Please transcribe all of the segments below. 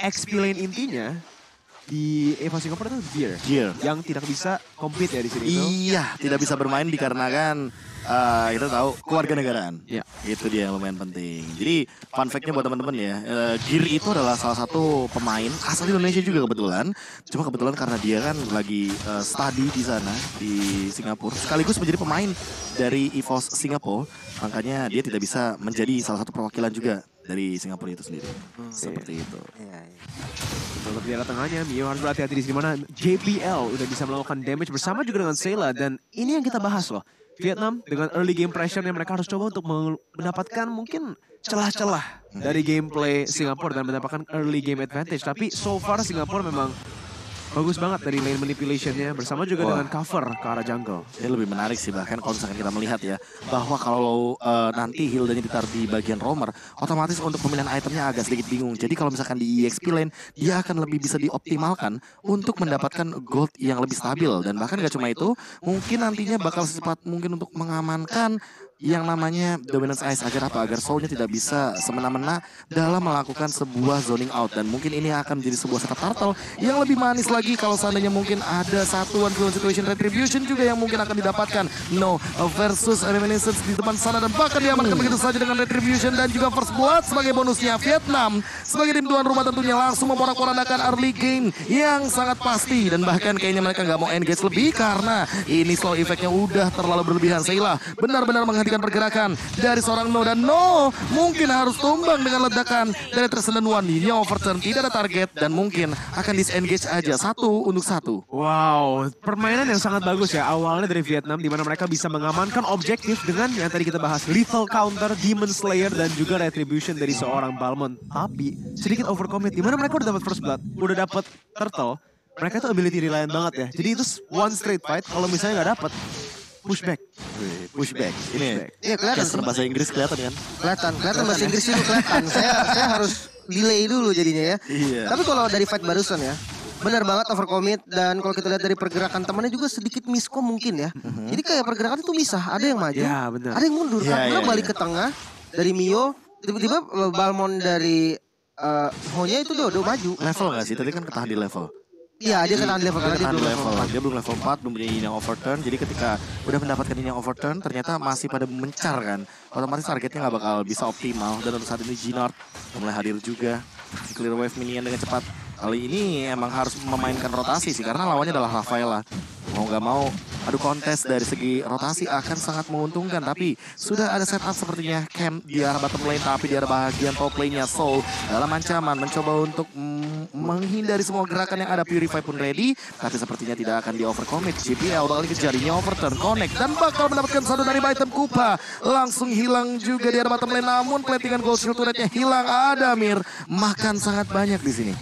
XP lane intinya di EVO Singapura itu Gear yang tidak bisa compete ya di sini itu. Iya, tidak bisa bermain dikarenakan kita tahu keluarga negaraan. Iya. Itu dia yang lumayan penting. Jadi fun fact-nya buat teman-teman ya, Gear itu adalah salah satu pemain asal Indonesia juga kebetulan. Cuma kebetulan karena dia kan lagi study di sana di Singapura, sekaligus menjadi pemain dari EVOS Singapura, makanya dia tidak bisa menjadi salah satu perwakilan juga dari Singapura itu sendiri. Seperti itu. Untuk di arah tengahnya, Mio harus berhati-hati di sini mana JBL udah bisa melakukan damage bersama juga dengan Sayla. Dan ini yang kita bahas loh. Vietnam dengan early game pressure yang mereka harus coba untuk mendapatkan mungkin celah-celah dari gameplay Singapura dan mendapatkan early game advantage. Tapi so far Singapura memang bagus banget dari lane manipulationnya bersama juga dengan cover ke arah jungle. Ini lebih menarik sih, bahkan kalau misalkan kita melihat ya, bahwa kalau nanti Hildanya ditaruh di bagian roamer, otomatis untuk pemilihan itemnya agak sedikit bingung. Jadi kalau misalkan di EXP lane, dia akan lebih bisa dioptimalkan untuk mendapatkan gold yang lebih stabil. Dan bahkan gak cuma itu, mungkin nantinya bakal secepat mungkin untuk mengamankan yang namanya dominance ice agar apa? Agar soulnya tidak bisa semena-mena dalam melakukan sebuah zoning out. Dan mungkin ini akan menjadi sebuah setup turtle yang lebih manis lagi kalau seandainya mungkin ada satu one situation retribution juga yang mungkin akan didapatkan. No versus Reminiscence di depan sana dan bahkan diamankan begitu saja dengan retribution dan juga first blood sebagai bonusnya. Vietnam sebagai tim tuan rumah tentunya langsung memporak-porandakan early game yang sangat pasti. Dan bahkan kayaknya mereka nggak mau engage lebih karena ini slow effectnya udah terlalu berlebihan. Sayla benar-benar menghentikan pergerakan dari seorang No, dan No mungkin harus tumbang dengan ledakan dari Transcendent One. Ini overturn, tidak ada target dan mungkin akan disengage aja 1-1. Wow, permainan yang sangat bagus ya awalnya dari Vietnam di mana mereka bisa mengamankan objektif dengan yang tadi kita bahas lethal counter, Demon Slayer dan juga retribution dari seorang Balmond. Tapi sedikit overcommit di mana mereka udah dapat first blood, udah dapat turtle. Mereka tuh ability reliant banget ya. Jadi itu one straight fight kalau misalnya nggak dapat pushback. Ini iya kelihatan caster bahasa Inggris kelihatan kan? Kelihatan bahasa Inggris itu kelihatan. Saya harus delay dulu jadinya ya. Iya. Tapi kalau dari fight barusan ya, benar banget overcommit dan kalau kita lihat dari pergerakan temannya juga sedikit miskom mungkin ya. Jadi kayak pergerakan itu misah, ada yang maju, Ya, benar. ada yang mundur. Karena balik ke tengah dari Mio, tiba-tiba Balmond dari Honya itu udah maju. Level gak sih? Tadi kan ketahan di level. Iya, dia kena level karena dia Ketahan belum di level level. 4. Dia belum level 4, belum punya yin yang overturn. Jadi ketika udah mendapatkan yin yang overturn, ternyata masih pada mencar kan. Otomatis targetnya gak bakal bisa optimal. Dan untuk saat ini Ginard mulai hadir juga. Clear wave minion dengan cepat. Kali ini emang harus memainkan rotasi sih, karena lawannya adalah Rafaela. Mau gak mau, adu kontes dari segi rotasi akan sangat menguntungkan. Tapi sudah ada setup sepertinya Camp di arah bottom lane, tapi di arah bagian top lane-nya Soul dalam ancaman mencoba untuk menghindari semua gerakan yang ada. Purify pun ready, tapi sepertinya tidak akan di overcommit. JPL bakal dikejar, overturn, connect, dan bakal mendapatkan satu dari item Kupa. Langsung hilang juga di arah bottom lane, namun platingan gold shield turretnya hilang. Adamir makan sangat banyak di sini.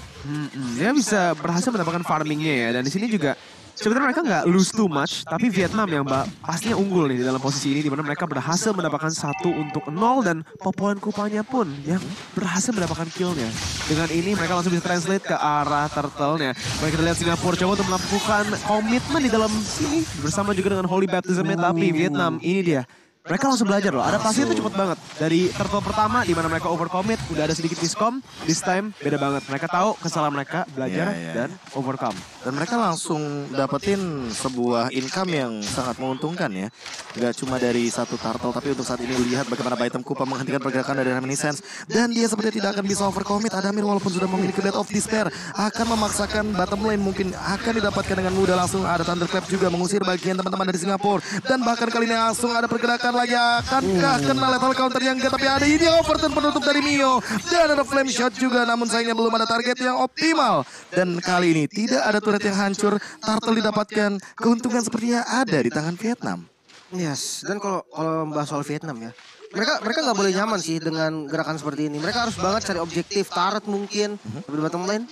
Dia bisa berhasil mendapatkan farmingnya ya, dan di sini juga sebenarnya mereka nggak lose too much, tapi Vietnam yang pastinya unggul nih di dalam posisi ini, di mana mereka berhasil mendapatkan 1-0 dan Popoan Kupanya pun yang berhasil mendapatkan killnya. Dengan ini mereka langsung bisa translate ke arah turtle-nya. Mereka kita lihat Singapura coba untuk melakukan komitmen di dalam sini bersama juga dengan Holy Baptism-nya, tapi Vietnam ini dia. Mereka langsung belajar loh, adaptasinya itu cepet banget. Dari turtle pertama di mana mereka overcommit, udah ada sedikit miscom, this time beda banget. Mereka tahu kesalahan mereka, belajar dan overcome. Dan mereka langsung dapetin sebuah income yang sangat menguntungkan ya. Gak cuma dari satu turtle, tapi untuk saat ini lihat bagaimana item Kupa menghentikan pergerakan dari Reminiscence. Dan dia sepertinya tidak akan bisa overcommit. Adamir walaupun sudah memiliki Death of Despair, akan memaksakan bottom lane, mungkin akan didapatkan dengan mudah. Langsung ada Thunderclap juga mengusir bagian teman-teman dari Singapura. Dan bahkan kali ini langsung ada pergerakan lagi, akankah kena level counter yang enggak, tapi ada ini overturn penutup dari Mio dan ada flame shot juga, namun sayangnya belum ada target yang optimal. Dan kali ini tidak ada turret yang hancur, turtle didapatkan, keuntungan sepertinya ada di tangan Vietnam. Yes, dan kalau membahas soal Vietnam ya, mereka nggak boleh nyaman sih dengan gerakan seperti ini. Mereka harus banget cari objektif, turret mungkin di bottom lane.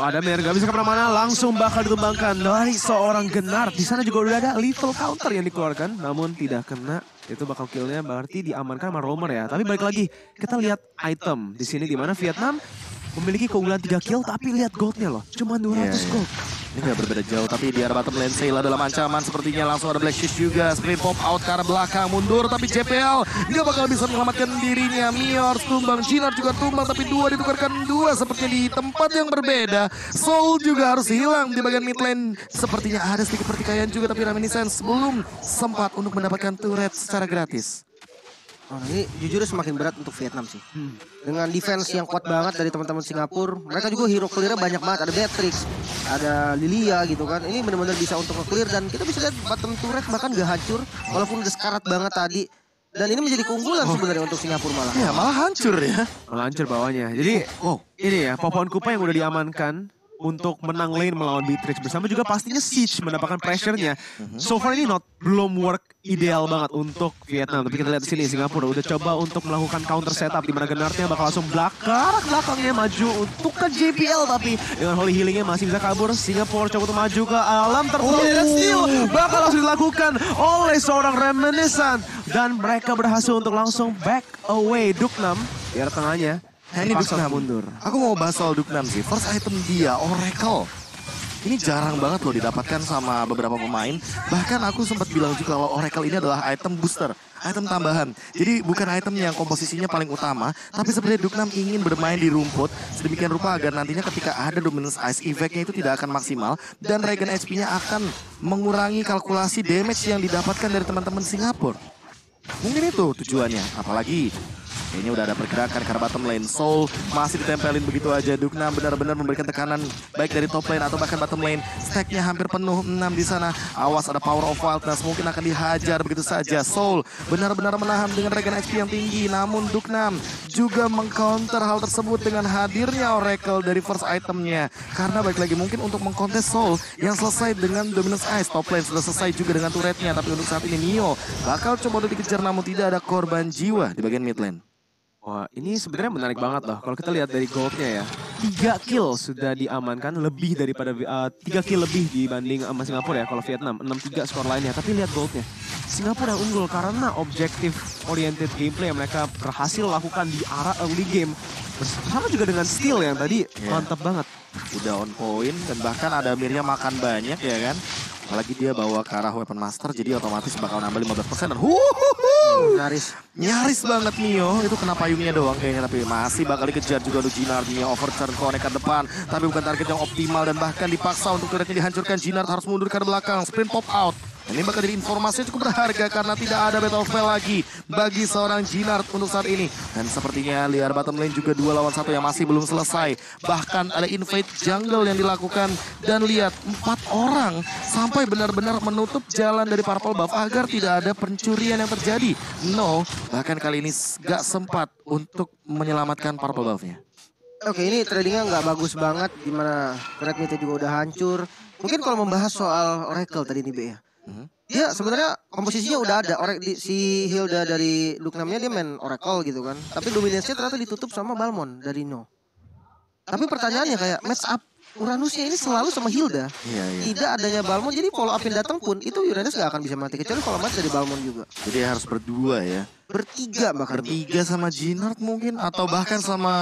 Adamir gak bisa kemana-mana, langsung bakal dikembangkan dari seorang Genar. Di sana juga udah ada lethal counter yang dikeluarkan, namun tidak kena. Itu bakal killnya berarti diamankan sama Roamer ya. Tapi balik lagi, kita lihat item di sini di mana Vietnam memiliki keunggulan 3 kill, tapi lihat goldnya loh, cuma 200 gold. Ini gak berbeda jauh, tapi di arah bottom lane Sayla dalam ancaman. Sepertinya langsung ada Black Shish juga. Sprint pop out ke arah belakang, mundur. Tapi JPL gak bakal bisa menyelamatkan dirinya. Mio harus tumbang, Jinar juga tumbang. Tapi dua ditukarkan dua sepertinya di tempat yang berbeda. Soul juga harus hilang di bagian mid lane. Sepertinya ada sedikit pertikaian juga, tapi Reminiscence belum sempat untuk mendapatkan turret secara gratis. Oh, ini jujur semakin berat untuk Vietnam sih. Dengan defense yang kuat banget dari teman-teman Singapura. Mereka juga hero clear banyak banget. Ada Beatrix, ada Lilia gitu kan. Ini benar-benar bisa untuk nge-clear. Dan kita bisa lihat bottom turret bahkan gak hancur. Walaupun udah sekarat banget tadi. Dan ini menjadi keunggulan sebenarnya untuk Singapura malah. Ya malah hancur ya. Malah hancur bawahnya. Jadi ini ya pohon kupa yang udah diamankan untuk menang lane melawan Beatrix bersama juga pastinya Siege mendapatkan pressure-nya. So far ini belum work ideal banget untuk Vietnam. Tapi kita lihat di sini Singapura udah coba untuk melakukan counter setup di mana Genartnya bakal langsung belakangnya maju untuk ke JPL, tapi dengan Holy Healing-nya masih bisa kabur. Singapura coba untuk maju ke alam tertutup dan steal bakal langsung dilakukan oleh seorang Reminiscent dan mereka berhasil untuk langsung back away. Duknam di arah tengahnya. Ini Duknam mundur. Aku mau bahas soal Duknam sih. First item dia, Oracle. Ini jarang banget loh didapatkan sama beberapa pemain. Bahkan aku sempat bilang juga kalau Oracle ini adalah item booster, item tambahan. Jadi bukan item yang komposisinya paling utama, tapi sebenarnya Duknam ingin bermain di rumput sedemikian rupa agar nantinya ketika ada Dominance Ice effect-nya itu tidak akan maksimal dan regen HP-nya akan mengurangi kalkulasi damage yang didapatkan dari teman-teman Singapura. Mungkin itu tujuannya, apalagi kayaknya udah ada pergerakan karena bottom lane. Soul masih ditempelin begitu aja. Duknam benar-benar memberikan tekanan baik dari top lane atau bahkan bottom lane. Stacknya hampir penuh 6 di sana. Awas ada power of wildness, mungkin akan dihajar begitu saja. Soul benar-benar menahan dengan regen HP yang tinggi. Namun Duknam juga mengcounter hal tersebut dengan hadirnya Oracle dari first itemnya. Karena baik lagi mungkin untuk mengkontes Soul yang selesai dengan Dominance Ice. Top lane sudah selesai juga dengan turretnya. Tapi untuk saat ini Neo bakal coba untuk dikejar namun tidak ada korban jiwa di bagian mid lane. Wah, ini sebenarnya menarik banget loh. Kalau kita lihat dari goldnya ya, 3 kill sudah diamankan, lebih daripada 3 kill lebih dibanding sama Singapura ya. Kalau Vietnam 6-3 skor lainnya. Tapi lihat goldnya, Singapura yang unggul karena objektif oriented gameplay yang mereka berhasil lakukan di arah early game. Bersama juga dengan steal yang tadi mantap banget. Udah on point dan bahkan ada Miriam makan banyak ya kan. Apalagi dia bawa ke arah weapon master jadi otomatis bakal nambah 15% dan nyaris banget Mio. Itu kena payungnya doang kayaknya tapi masih bakal dikejar juga untuk Jinar. Mio overturn connect ke depan tapi bukan target yang optimal dan bahkan dipaksa untuk turretnya dihancurkan. Jinar harus mundur ke belakang, sprint pop out. Ini bakal jadi informasi cukup berharga karena tidak ada battle spell lagi bagi seorang Jinar untuk saat ini. Dan sepertinya liar bottom lane juga 2 lawan 1 yang masih belum selesai. Bahkan ada invade jungle yang dilakukan. Dan lihat 4 orang sampai benar-benar menutup jalan dari purple buff agar tidak ada pencurian yang terjadi. No, bahkan kali ini gak sempat untuk menyelamatkan purple buffnya. Oke, ini tradingnya nggak bagus banget. Dimana red mid juga udah hancur. Mungkin kalau membahas soal Oracle tadi nih Be ya. Dia sebenarnya komposisinya udah ada. Si Hilda dari Duknamnya dia main Oracle gitu kan. Tapi dominasinya ternyata ditutup sama Balmond dari No. Tapi pertanyaannya kayak match up Uranusnya ini selalu sama Hilda. Tidak adanya Balmond, jadi follow up yang datang pun itu Uranus gak akan bisa mati. Kecuali kalau mati dari Balmond juga. Jadi harus berdua ya. Bertiga bahkan. Bertiga sama Jinard mungkin. Atau bahkan sama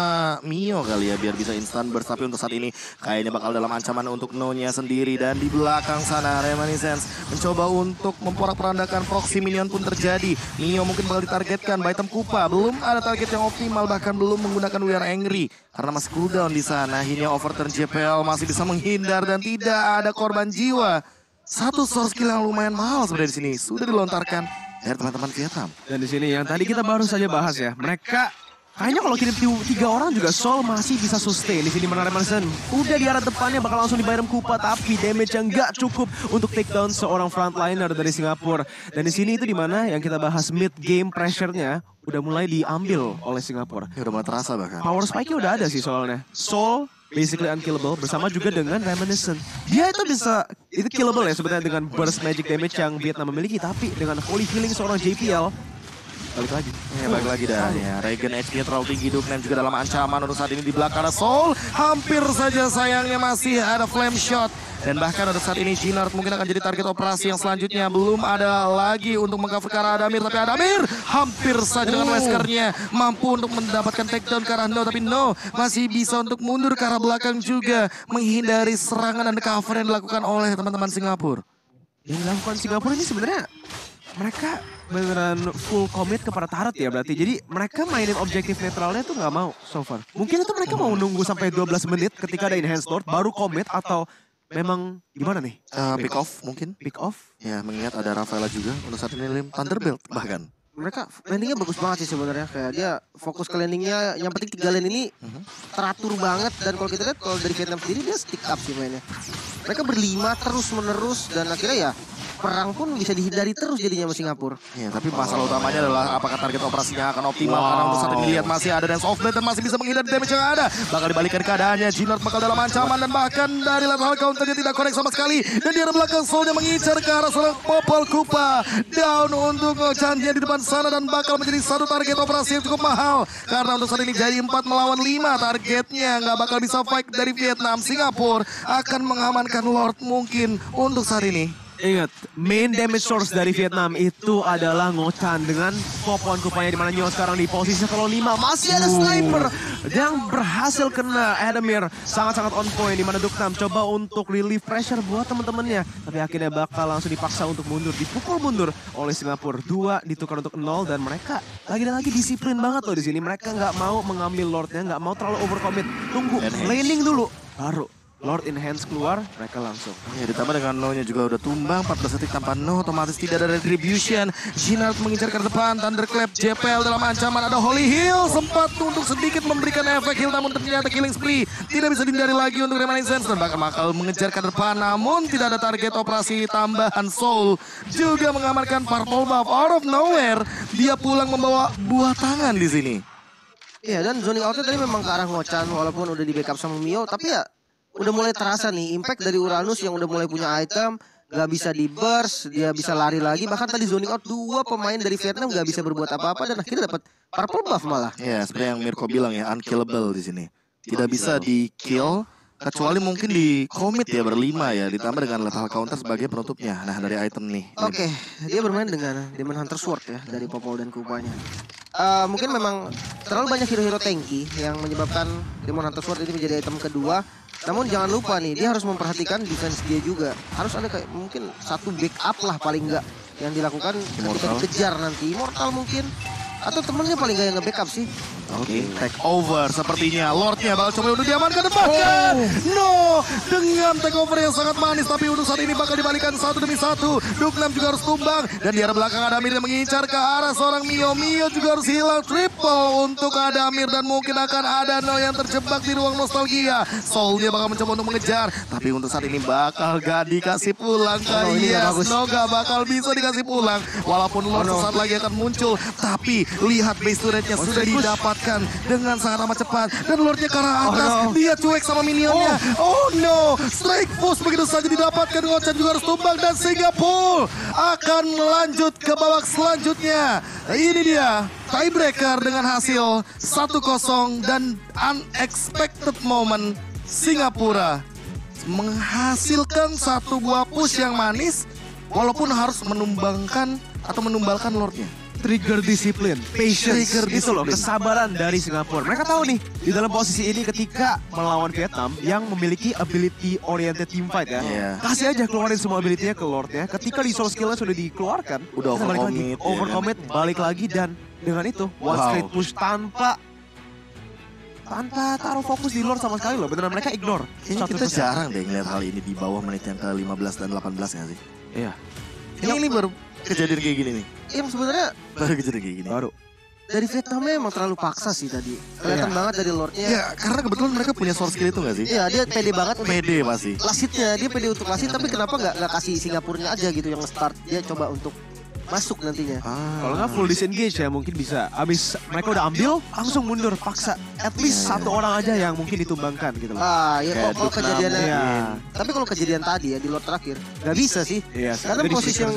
Mio kali ya. Biar bisa instant burst. Tapi untuk saat ini kayaknya bakal dalam ancaman untuk No-nya sendiri. Dan di belakang sana Reminiscence mencoba untuk memporak-porandakan proxy minion pun terjadi. Mio mungkin bakal ditargetkan by item Kupa. Belum ada target yang optimal. Bahkan belum menggunakan We Are Angry. Karena masih cooldown di sana. Akhirnya overturn JPL masih bisa menghindar. Dan tidak ada korban jiwa. Satu source skill yang lumayan mahal sebenarnya di sini. Sudah dilontarkan dari teman-teman Vietnam. Dan di sini yang tadi kita baru saja bahas ya, mereka kayaknya kalau kirim 3 orang juga Soul masih bisa sustain. Di sini mana Reminiscent udah di arah depannya bakal langsung dibayar Kupa, tapi damage yang nggak cukup untuk take down seorang frontliner dari Singapura. Dan di sini itu dimana yang kita bahas mid game pressure-nya udah mulai diambil oleh Singapura. Ya udah mulai terasa bahkan. Power spike-nya udah ada sih soalnya. Soul basically unkillable bersama juga dengan Reminiscent. Dia itu bisa, itu killable ya sebenarnya dengan burst magic damage yang Vietnam memiliki. Tapi dengan Holy Healing seorang JPL, balik lagi. Balik lagi dah ya. Regen HP-nya terlalu tinggi, Duknem juga dalam ancaman untuk saat ini di belakang ada Soul. Hampir saja sayangnya masih ada Flame Shot. Dan bahkan untuk saat ini Jinard mungkin akan jadi target operasi yang selanjutnya. Belum ada lagi untuk mengcover ke arah Adamir. Tapi Adamir hampir saja dengan Weskernya mampu untuk mendapatkan takedown ke arah No. Tapi No masih bisa untuk mundur ke arah belakang juga. Menghindari serangan dan cover yang dilakukan oleh teman-teman Singapura. Yang dilakukan Singapura ini sebenarnya mereka beneran full commit kepada turret ya berarti. Jadi mereka mainin objektif netralnya tuh nggak mau so far. Mungkin itu mereka mau nunggu sampai 12 menit ketika ada enhanced lord baru commit atau memang gimana nih? Pick off mungkin. Pick off? Ya mengingat ada Rafaela juga untuk saat ini Thunderbolt bahkan. Mereka landingnya bagus banget sih sebenarnya, kayak dia fokus ke landingnya, yang penting 3 lane ini teratur banget. Dan kalau kita lihat kalau dari Vietnam sendiri dia stick up sih mainnya. Mereka berlima terus menerus dan akhirnya ya perang pun bisa dihindari terus jadinya sama Singapura. Ya, tapi masalah utamanya adalah apakah target operasinya akan optimal. Karena untuk saat ini dilihat masih ada Dance of Death dan masih bisa menghindari damage yang ada. Bakal dibalikan keadaannya, Jinard bakal dalam ancaman dan bahkan dari lateral counternya tidak connect sama sekali. Dan di arah belakang Soulnya mengincar ke arah seorang Popol Kupa. Down untuk Channya di depan sana dan bakal menjadi satu target operasi yang cukup mahal. Karena untuk saat ini jadi 4 melawan 5 targetnya. Nggak bakal bisa fight dari Vietnam. Singapura akan mengamankan Lord mungkin untuk saat ini. Ingat, main damage source dari Vietnam itu adalah Ngo-Chan dengan popon kupanya di mana Nyo sekarang di posisi kalau 5 masih ada sniper yang berhasil kena Adamir sangat-sangat on point di mana Duknem coba untuk relieve pressure buat teman-temannya tapi akhirnya bakal langsung dipaksa untuk mundur, dipukul mundur oleh Singapura. 2 ditukar untuk 0 dan mereka lagi-lagi disiplin banget loh di sini. Mereka nggak mau mengambil Lordnya, nggak mau terlalu overcommit, tunggu laning dulu baru Lord in hands keluar, mereka langsung. Ya, ditambah dengan No-nya juga udah tumbang, 14 detik tanpa No, otomatis tidak ada retribution. Jinard mengincar ke depan, Thunderclap, JPL dalam ancaman, ada Holy Heal. Sempat untuk sedikit memberikan efek heal, namun ternyata killing spree tidak bisa dihindari lagi untuk Reminiscence. Dan bakal mengejar ke depan, namun tidak ada target operasi tambahan. Soul juga mengamankan Purple Buff out of nowhere. Dia pulang membawa buah tangan di sini. Iya, dan zoning outnya tadi memang ke arah Ngo-Chan walaupun udah di backup sama Mio, tapi ya udah mulai terasa nih impact dari Uranus yang udah mulai punya item, gak bisa di burst, dia bisa lari lagi. Bahkan tadi zoning out 2 pemain dari Vietnam gak bisa berbuat apa-apa dan akhirnya dapat purple buff malah. Ya, seperti yang Mirko bilang ya, unkillable di sini. Tidak bisa di kill kecuali mungkin di commit ya berlima ya, ditambah dengan lethal counter sebagai penutupnya. Nah, dari item nih. Oke, dia bermain dengan Demon Hunter Sword ya dari Popol dan Kupanya. Mungkin memang terlalu banyak hero-hero tanky yang menyebabkan Demon Hunter Sword ini menjadi item kedua. Namun jangan lupa nih, dia harus memperhatikan defense dia juga. Harus ada kayak mungkin satu backup lah paling enggak yang dilakukan ketika dikejar nanti. Immortal mungkin. Atau temennya paling enggak yang nge-backup sih. Oke, take over sepertinya. Lordnya bakal coba untuk diamankan dan bahkan No dengan take over yang sangat manis. Tapi untuk saat ini bakal dibalikan 1 demi 1. Duknem juga harus tumbang. Dan di arah belakang Adamir yang mengincar ke arah seorang Mio. Mio juga harus hilang. Triple untuk Adamir. Dan mungkin akan ada No yang terjebak di ruang nostalgia. Soulnya bakal mencoba untuk mengejar. Tapi untuk saat ini bakal gak dikasih pulang ke No gak bakal bisa dikasih pulang. Walaupun Lord sesaat lagi akan muncul. Tapi lihat base turretnya sudah didapatkan dengan sangat amat cepat. Dan Lordnya ke arah atas. Dia cuek sama minionnya. Oh no, strike force begitu saja didapatkan. Ngo-Chan juga harus tumbang dan Singapura akan melanjut ke babak selanjutnya. Ini dia tiebreaker dengan hasil 1-0 dan unexpected moment. Singapura menghasilkan satu buah push yang manis walaupun harus menumbalkan Lordnya. Trigger disiplin, patience, Trigger itu loh kesabaran dari Singapura. Mereka tahu nih di dalam posisi ini ketika melawan Vietnam yang memiliki ability oriented team fight ya. Kasih aja keluarin semua ability-nya ke Lord-nya. Ketika resource skill-nya sudah dikeluarkan, udah overcommit, balik lagi dan dengan itu one straight push tanpa taruh fokus di Lord sama sekali loh. Beneran mereka ignore. Kayaknya kita jarang deh ngeliat hal ini di bawah menit yang ke-15 dan 18 nggak sih? Iya. Ini baru kejadian kayak gini nih. Yang sebenarnya Baru kejadian kayak gini. Baru. dari Vietnamnya emang terlalu paksa sih tadi. Kelihatan banget dari Lordnya. Ya, karena kebetulan mereka punya source skill itu nggak sih? Iya, dia pede banget. Pede pasti. Lasitnya, dia pede untuk lasit, tapi kenapa nggak kasih Singapurnya aja gitu yang start. Dia coba untuk masuk nantinya. Kalau nggak full disengage ya mungkin bisa. Abis mereka udah ambil, langsung mundur, paksa. At least satu orang aja yang mungkin ditumbangkan gitu loh. Ya kalau kejadiannya. Ya. Tapi kalau kejadian tadi ya di Lord terakhir, nggak bisa sih. Iya, Karena dari posisi yang